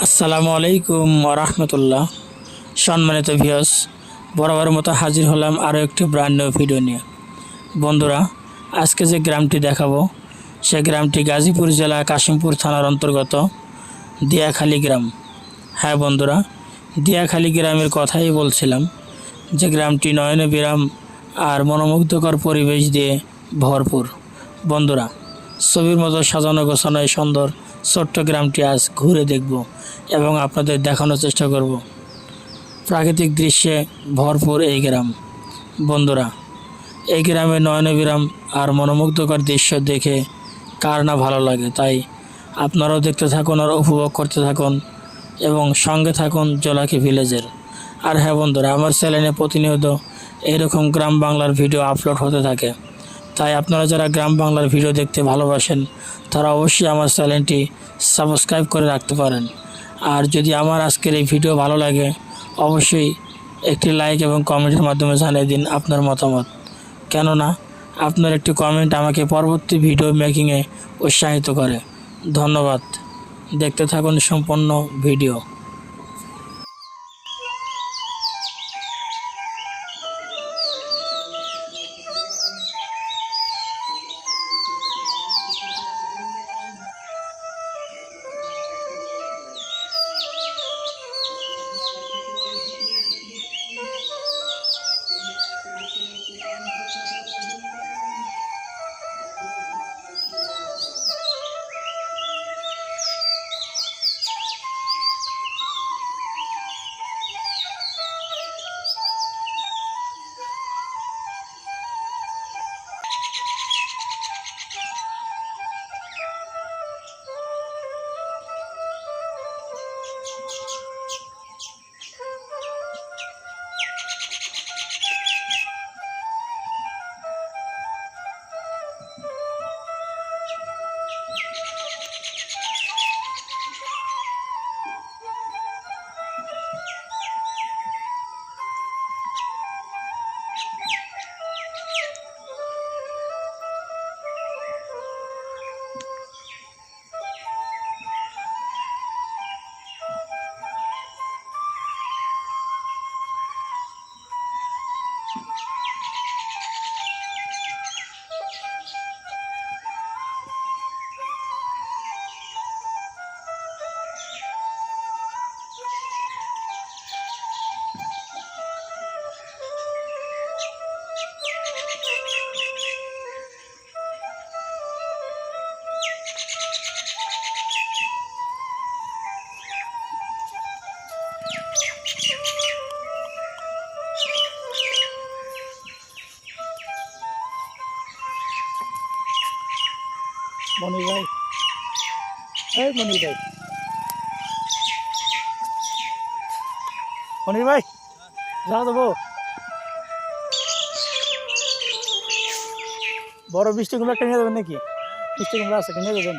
আসসালামু আলাইকুম ওরহমতুল্লাহ। সম্মানিত ভিউয়ার্স, বরাবর মতো হাজির হলাম আরও একটি ব্র্যান্ড নিউ ভিডিও নিয়ে। বন্ধুরা, আজকে যে গ্রামটি দেখাবো সে গ্রামটি গাজীপুর জেলা কাশিমপুর থানার অন্তর্গত দিয়াখালী গ্রাম। হ্যাঁ বন্ধুরা, দিয়াখালী গ্রামের কথাই বলছিলাম, যে গ্রামটি নয়নবিরাম আর মনোমুগ্ধকর পরিবেশ দিয়ে ভরপুর। বন্ধুরা, ছবির মতো সাজানো গোছানো এই সুন্দর ছোট্ট গ্রামটি আজ ঘুরে দেখব এবং আপনাদের দেখানোর চেষ্টা করব। প্রাকৃতিক দৃশ্যে ভরপুর এই গ্রাম। বন্ধুরা, এই গ্রামে নয়নবিরাম আর মনোমুগ্ধকর দৃশ্য দেখে কার না ভালো লাগে, তাই আপনারাও দেখতে থাকুন আর উপভোগ করতে থাকুন এবং সঙ্গে থাকুন জোলাকি ভিলেজের। আর হ্যাঁ বন্ধুরা, আমার চ্যানেলে প্রতিনিয়ত এরকম গ্রাম বাংলার ভিডিও আপলোড হতে থাকে, তাই আপনারা যারা গ্রাম বাংলার ভিডিও দেখতে ভালোবাসেন তারা অবশ্যই আমার চ্যানেলটি সাবস্ক্রাইব করে রাখতে পারেন। আর যদি আমার আজকের এই ভিডিও ভালো লাগে অবশ্যই একটি লাইক এবং কমেন্টের মাধ্যমে জানিয়ে দিন আপনার মতামত, কেননা আপনার একটি কমেন্ট আমাকে পরবর্তী ভিডিও মেকিংয়ে উৎসাহিত করে। ধন্যবাদ। দেখতে থাকুন সম্পূর্ণ ভিডিও। মনির ভাই, এই মনির ভাই, মনির ভাই যাও দেবো। বড় মিষ্টি কুমড়া একটা নিয়ে যাবেন নাকি? মিষ্টি কুমড়া আছে, নিয়ে যাবেন?